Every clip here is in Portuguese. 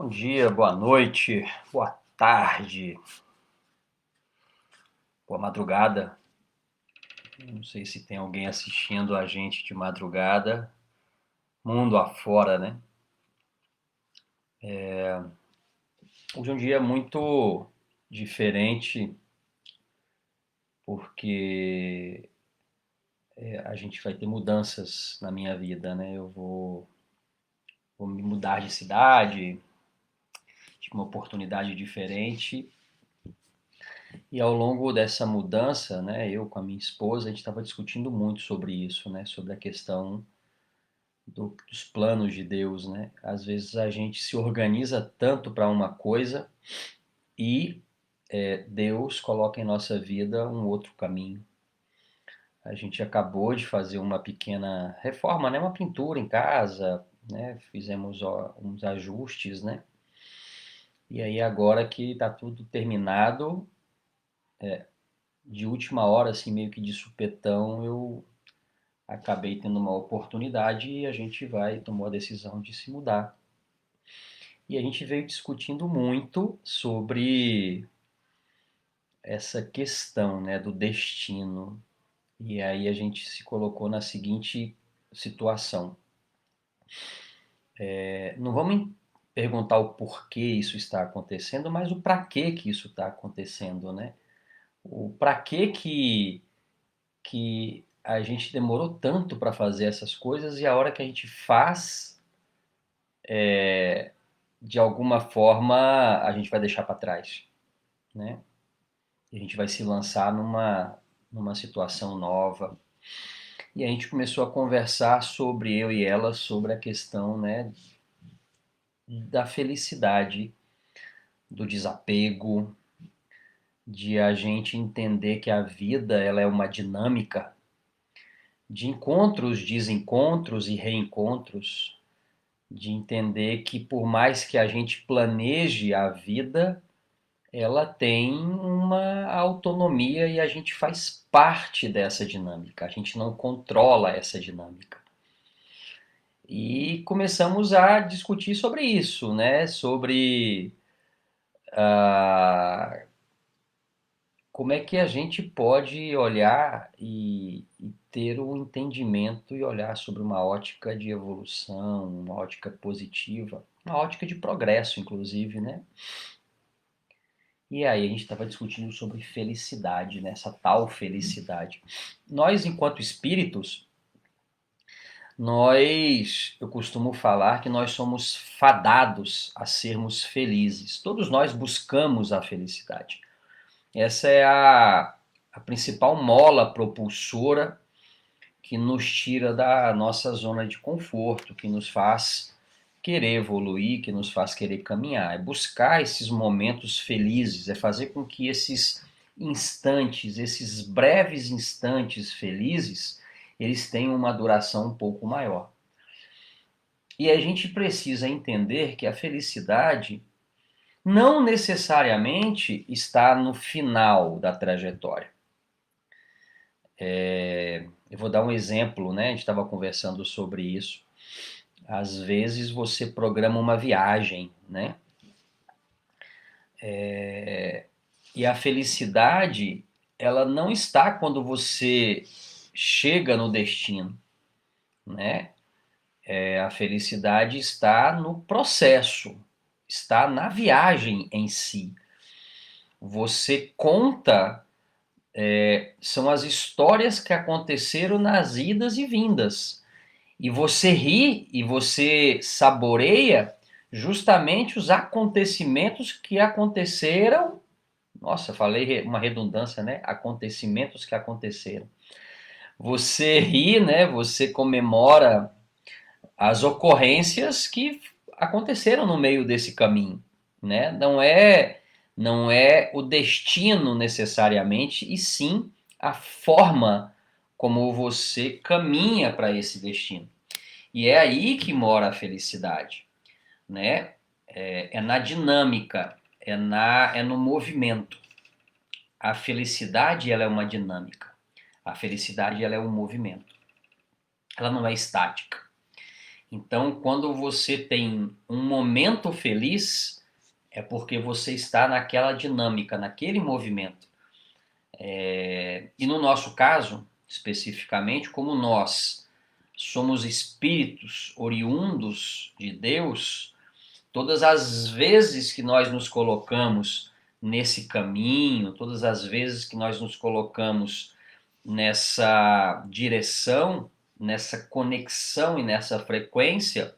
Bom dia, boa noite, boa tarde, boa madrugada. Não sei se tem alguém assistindo a gente de madrugada, mundo afora, né? Hoje é um dia muito diferente porque a gente vai ter mudanças na minha vida, né? Eu vou me mudar de cidade, tive uma oportunidade diferente e ao longo dessa mudança, né? Eu com a minha esposa, a gente estava discutindo muito sobre isso, né? Sobre a questão dos planos de Deus, né? Às vezes a gente se organiza tanto para uma coisa e Deus coloca em nossa vida um outro caminho. A gente acabou de fazer uma pequena reforma, né? Uma pintura em casa, né? Fizemos uns ajustes, né? E aí agora que está tudo terminado, de última hora, assim, meio que de supetão, eu acabei tendo uma oportunidade e a gente tomou a decisão de se mudar. E a gente veio discutindo muito sobre essa questão, né, do destino. E aí a gente se colocou na seguinte situação. Não vamos perguntar o porquê isso está acontecendo, mas o para que isso está acontecendo, né? O para que a gente demorou tanto para fazer essas coisas e a hora que a gente faz, de alguma forma, a gente vai deixar para trás, né? E a gente vai se lançar numa situação nova. E a gente começou a conversar sobre eu e ela, sobre a questão, né, da felicidade, do desapego, de a gente entender que a vida ela é uma dinâmica de encontros, desencontros e reencontros, de entender que por mais que a gente planeje a vida, ela tem uma autonomia e a gente faz parte dessa dinâmica, a gente não controla essa dinâmica. E começamos a discutir sobre isso, né? Sobre como é que a gente pode olhar e ter um entendimento e olhar sobre uma ótica de evolução, uma ótica positiva, uma ótica de progresso, inclusive, né? E aí a gente estava discutindo sobre felicidade, né? Essa tal felicidade. Nós, enquanto espíritos, eu costumo falar que nós somos fadados a sermos felizes. Todos nós buscamos a felicidade. Essa é a principal mola propulsora que nos tira da nossa zona de conforto, que nos faz querer evoluir, que nos faz querer caminhar. É buscar esses momentos felizes, é fazer com que esses instantes, esses breves instantes felizes, eles tenham uma duração um pouco maior. E a gente precisa entender que a felicidade não necessariamente está no final da trajetória. Eu vou dar um exemplo, né? A gente estava conversando sobre isso. Às vezes você programa uma viagem, né? E a felicidade, ela não está quando você chega no destino, né? A felicidade está no processo, está na viagem em si. Você conta, são as histórias que aconteceram nas idas e vindas. E você ri e você saboreia justamente os acontecimentos que aconteceram. Nossa, falei uma redundância, né? Acontecimentos que aconteceram. Você ri, né? Você comemora as ocorrências que aconteceram no meio desse caminho, né? Não é o destino necessariamente, e sim a forma como você caminha para esse destino. E é aí que mora a felicidade, né? É na dinâmica, é no movimento. A felicidade ela é uma dinâmica. A felicidade ela é um movimento. Ela não é estática. Então, quando você tem um momento feliz, é porque você está naquela dinâmica, naquele movimento. E no nosso caso, especificamente, como nós somos espíritos oriundos de Deus, todas as vezes que nós nos colocamos nesse caminho, todas as vezes que nós nos colocamos nessa direção, nessa conexão e nessa frequência,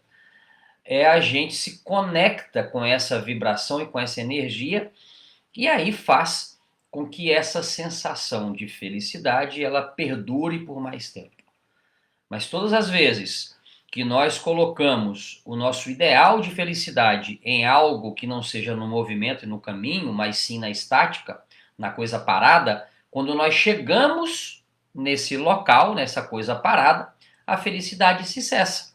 a gente se conecta com essa vibração e com essa energia, e aí faz com que essa sensação de felicidade ela perdure por mais tempo. Mas todas as vezes que nós colocamos o nosso ideal de felicidade em algo que não seja no movimento e no caminho, mas sim na estática, na coisa parada, quando nós chegamos nesse local, nessa coisa parada, a felicidade se cessa.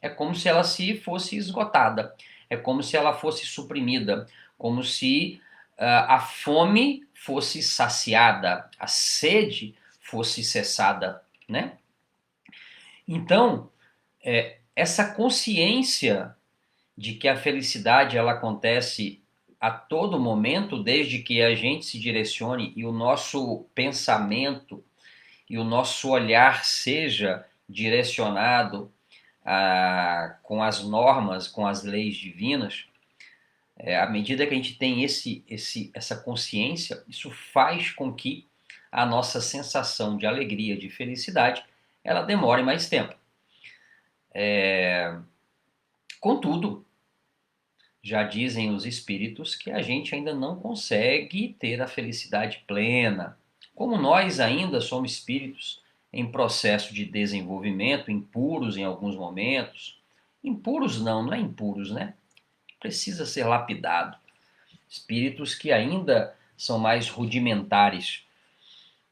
É como se ela se fosse esgotada, é como se ela fosse suprimida, como se a fome fosse saciada, a sede fosse cessada, né? Então, essa consciência de que a felicidade ela acontece a todo momento, desde que a gente se direcione e o nosso pensamento e o nosso olhar seja direcionado com as normas, com as leis divinas, à medida que a gente tem essa consciência, isso faz com que a nossa sensação de alegria, de felicidade, ela demore mais tempo. Contudo, já dizem os espíritos que a gente ainda não consegue ter a felicidade plena. Como nós ainda somos espíritos em processo de desenvolvimento, impuros em alguns momentos. Impuros não é impuros, né? Precisa ser lapidado. Espíritos que ainda são mais rudimentares,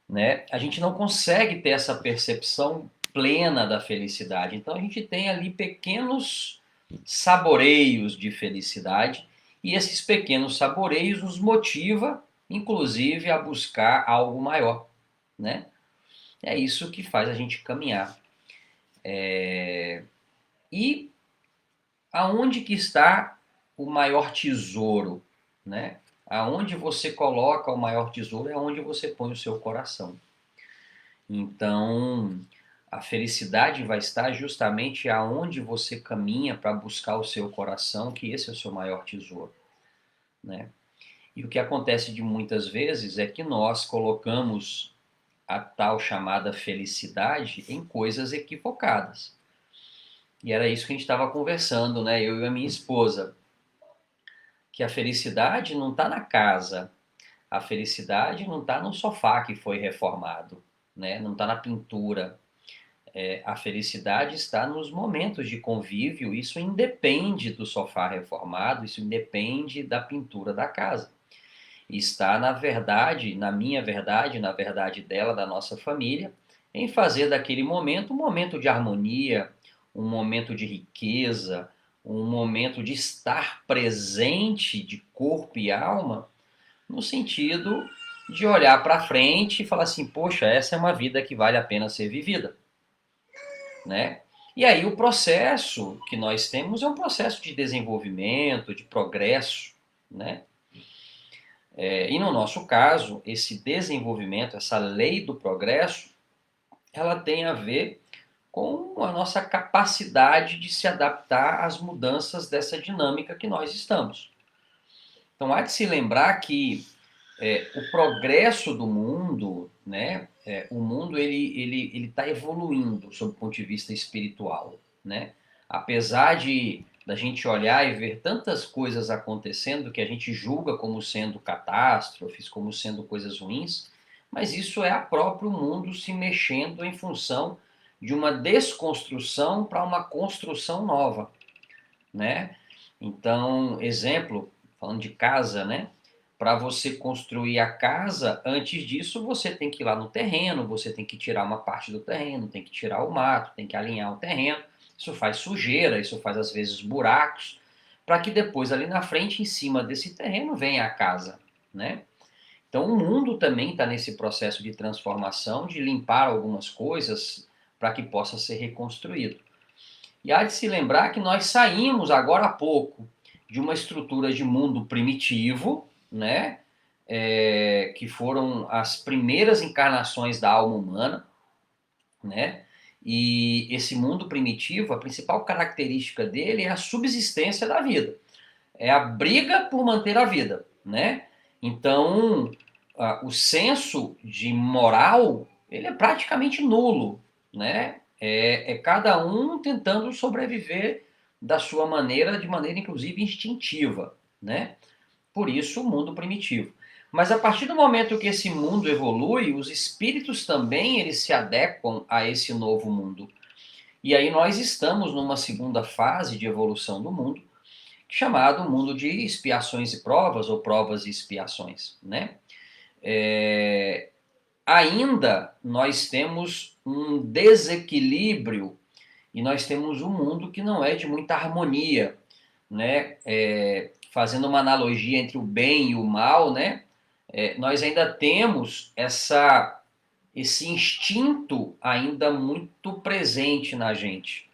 né? A gente não consegue ter essa percepção plena da felicidade. Então a gente tem ali pequenos saboreios de felicidade e esses pequenos saboreios nos motiva, inclusive, a buscar algo maior, né? É isso que faz a gente caminhar. E aonde que está o maior tesouro, né? Aonde você coloca o maior tesouro é onde você põe o seu coração. Então, a felicidade vai estar justamente aonde você caminha para buscar o seu coração, que esse é o seu maior tesouro, né? E o que acontece de muitas vezes é que nós colocamos a tal chamada felicidade em coisas equivocadas. E era isso que a gente estava conversando, né? Eu e a minha esposa, que a felicidade não está na casa, a felicidade não está no sofá que foi reformado, né? Não está na pintura. A felicidade está nos momentos de convívio, isso independe do sofá reformado, isso independe da pintura da casa. Está, na verdade, na minha verdade, na verdade dela, da nossa família, em fazer daquele momento um momento de harmonia, um momento de riqueza, um momento de estar presente de corpo e alma, no sentido de olhar para frente e falar assim, poxa, essa é uma vida que vale a pena ser vivida, né? E aí o processo que nós temos é um processo de desenvolvimento, de progresso, né? E no nosso caso, esse desenvolvimento, essa lei do progresso, ela tem a ver com a nossa capacidade de se adaptar às mudanças dessa dinâmica que nós estamos. Então há de se lembrar que o progresso do mundo, né? O mundo ele está evoluindo sob o ponto de vista espiritual, né? Apesar de da gente olhar e ver tantas coisas acontecendo que a gente julga como sendo catástrofes, como sendo coisas ruins, mas isso é o próprio mundo se mexendo em função de uma desconstrução para uma construção nova, né? Então, exemplo, falando de casa, né? Para você construir a casa, antes disso você tem que ir lá no terreno, você tem que tirar uma parte do terreno, tem que tirar o mato, tem que alinhar o terreno. Isso faz sujeira, isso faz às vezes buracos, para que depois ali na frente, em cima desse terreno, venha a casa, né? Então o mundo também está nesse processo de transformação, de limpar algumas coisas para que possa ser reconstruído. E há de se lembrar que nós saímos agora há pouco de uma estrutura de mundo primitivo, né? Que foram as primeiras encarnações da alma humana, né? E esse mundo primitivo, a principal característica dele é a subsistência da vida, é a briga por manter a vida, né? Então, o senso de moral, ele é praticamente nulo, né? É cada um tentando sobreviver da sua maneira, de maneira inclusive instintiva, né? Por isso, o mundo primitivo. Mas a partir do momento que esse mundo evolui, os espíritos também eles se adequam a esse novo mundo. E aí nós estamos numa segunda fase de evolução do mundo, chamado mundo de expiações e provas, ou provas e expiações, né? Ainda nós temos um desequilíbrio e nós temos um mundo que não é de muita harmonia, né? Fazendo uma analogia entre o bem e o mal, né? Nós ainda temos esse instinto ainda muito presente na gente.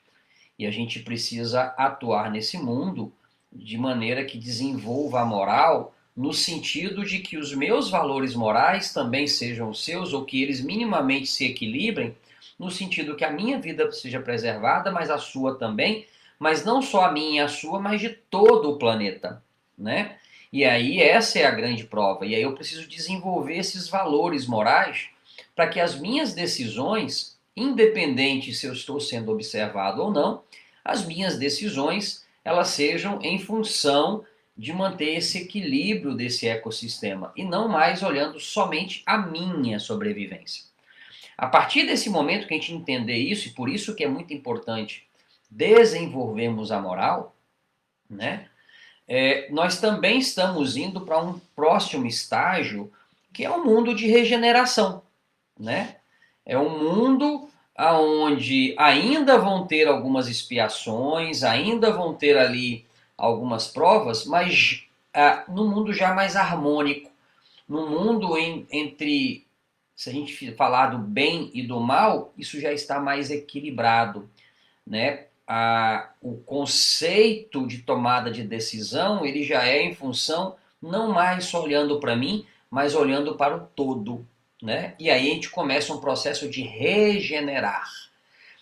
E a gente precisa atuar nesse mundo de maneira que desenvolva a moral, no sentido de que os meus valores morais também sejam os seus, ou que eles minimamente se equilibrem, no sentido que a minha vida seja preservada, mas a sua também, mas não só a minha e a sua, mas de todo o planeta, né? E aí essa é a grande prova. E aí eu preciso desenvolver esses valores morais para que as minhas decisões, independente se eu estou sendo observado ou não, as minhas decisões elas sejam em função de manter esse equilíbrio desse ecossistema e não mais olhando somente a minha sobrevivência. A partir desse momento que a gente entender isso, e por isso que é muito importante desenvolvermos a moral, né? Nós também estamos indo para um próximo estágio, que é o mundo de regeneração, né? É um mundo onde ainda vão ter algumas expiações, ainda vão ter ali algumas provas, mas num mundo já mais harmônico, num mundo entre, se a gente falar do bem e do mal, isso já está mais equilibrado, né? O conceito de tomada de decisão, ele já é em função, não mais só olhando para mim, mas olhando para o todo, né? E aí a gente começa um processo de regenerar.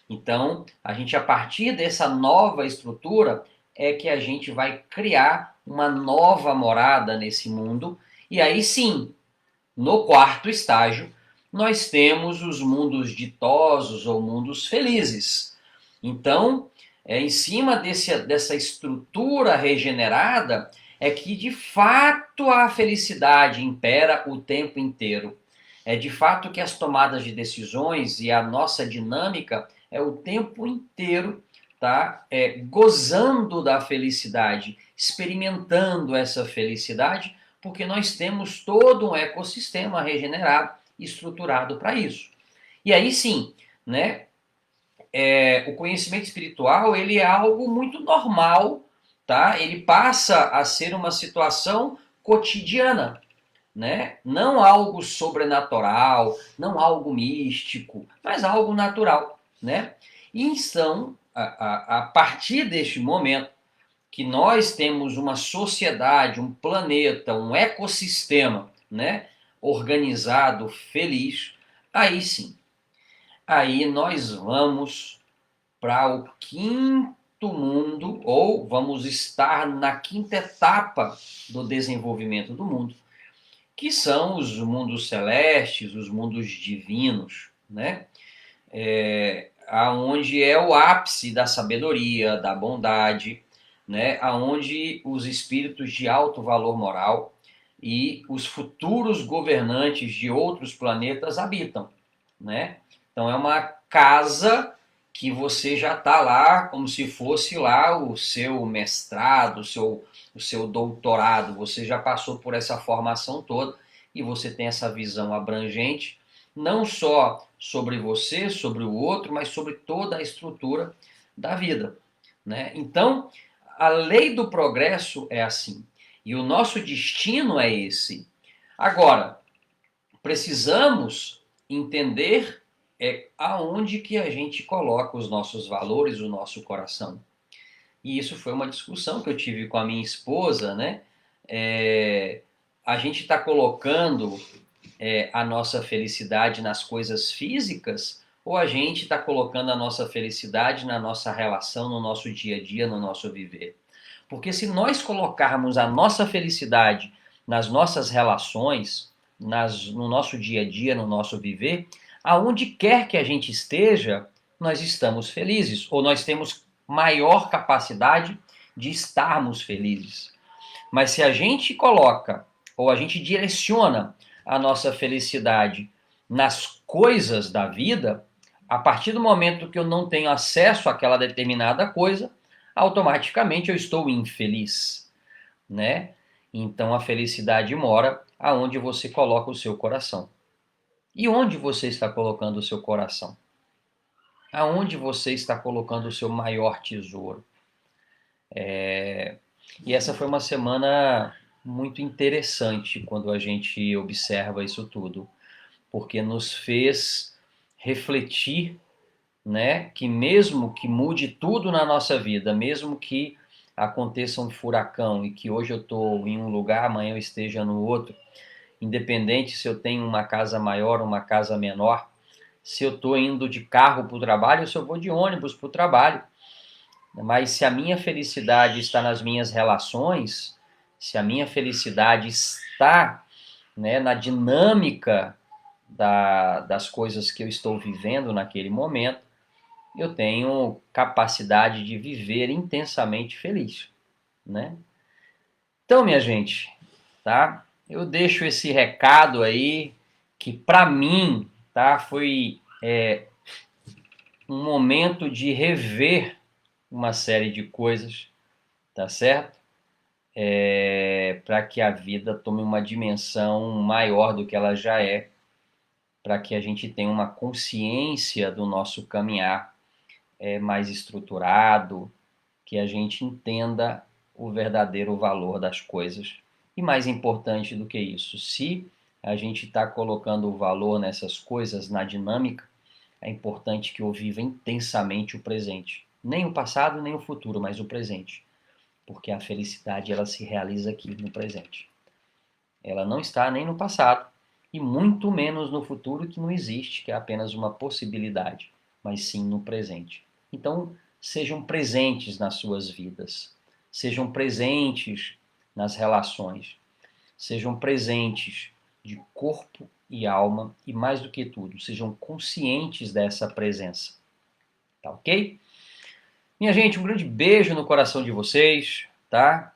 Então, a gente, a partir dessa nova estrutura, é que a gente vai criar uma nova morada nesse mundo. E aí sim, no quarto estágio, nós temos os mundos ditosos ou mundos felizes. Então, em cima dessa estrutura regenerada, é que de fato a felicidade impera o tempo inteiro. É de fato que as tomadas de decisões e a nossa dinâmica é o tempo inteiro, tá? Gozando da felicidade, experimentando essa felicidade, porque nós temos todo um ecossistema regenerado, estruturado para isso. E aí sim, né? O conhecimento espiritual ele é algo muito normal, tá? Ele passa a ser uma situação cotidiana, né? Não algo sobrenatural, não algo místico, mas algo natural, né? E então, a partir deste momento que nós temos uma sociedade, um planeta, um ecossistema, né, organizado, feliz, aí sim, aí nós vamos para o quinto mundo, ou vamos estar na quinta etapa do desenvolvimento do mundo, que são os mundos celestes, os mundos divinos, né? Aonde é o ápice da sabedoria, da bondade, né? Aonde os espíritos de alto valor moral e os futuros governantes de outros planetas habitam, né? Então é uma casa que você já está lá como se fosse lá o seu mestrado, o seu doutorado, você já passou por essa formação toda e você tem essa visão abrangente, não só sobre você, sobre o outro, mas sobre toda a estrutura da vida, né? Então, a lei do progresso é assim, e o nosso destino é esse. Agora, precisamos entender é aonde que a gente coloca os nossos valores, o nosso coração. E isso foi uma discussão que eu tive com a minha esposa, né? A gente está colocando a nossa felicidade nas coisas físicas ou a gente está colocando a nossa felicidade na nossa relação, no nosso dia a dia, no nosso viver? Porque se nós colocarmos a nossa felicidade nas nossas relações, no nosso dia a dia, no nosso viver, aonde quer que a gente esteja, nós estamos felizes, ou nós temos maior capacidade de estarmos felizes. Mas se a gente coloca, ou a gente direciona a nossa felicidade nas coisas da vida, a partir do momento que eu não tenho acesso àquela determinada coisa, automaticamente eu estou infeliz, né? Então a felicidade mora aonde você coloca o seu coração. E onde você está colocando o seu coração? Aonde você está colocando o seu maior tesouro? E essa foi uma semana muito interessante quando a gente observa isso tudo, porque nos fez refletir, né, que mesmo que mude tudo na nossa vida, mesmo que aconteça um furacão e que hoje eu estou em um lugar, amanhã eu esteja no outro, independente se eu tenho uma casa maior ou uma casa menor, se eu estou indo de carro para o trabalho ou se eu vou de ônibus para o trabalho, mas se a minha felicidade está nas minhas relações, se a minha felicidade está, né, na dinâmica das coisas que eu estou vivendo naquele momento, eu tenho capacidade de viver intensamente feliz, né? Então, minha gente, tá? Eu deixo esse recado aí que para mim, tá, foi um momento de rever uma série de coisas, tá certo? Para que a vida tome uma dimensão maior do que ela já é, para que a gente tenha uma consciência do nosso caminhar mais estruturado, que a gente entenda o verdadeiro valor das coisas. E mais importante do que isso, se a gente está colocando o valor nessas coisas, na dinâmica, é importante que eu viva intensamente o presente. Nem o passado, nem o futuro, mas o presente. Porque a felicidade ela se realiza aqui no presente. Ela não está nem no passado e muito menos no futuro, que não existe, que é apenas uma possibilidade, mas sim no presente. Então, sejam presentes nas suas vidas, sejam presentes nas relações, sejam presentes de corpo e alma e, mais do que tudo, sejam conscientes dessa presença. Tá ok? Minha gente, um grande beijo no coração de vocês, tá?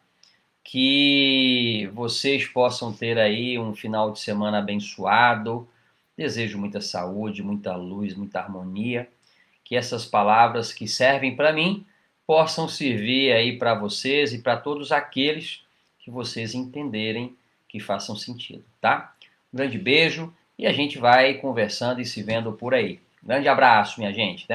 Que vocês possam ter aí um final de semana abençoado. Desejo muita saúde, muita luz, muita harmonia. Que essas palavras que servem para mim possam servir aí para vocês e para todos aqueles que vocês entenderem que façam sentido, tá? Um grande beijo e a gente vai conversando e se vendo por aí. Grande abraço, minha gente.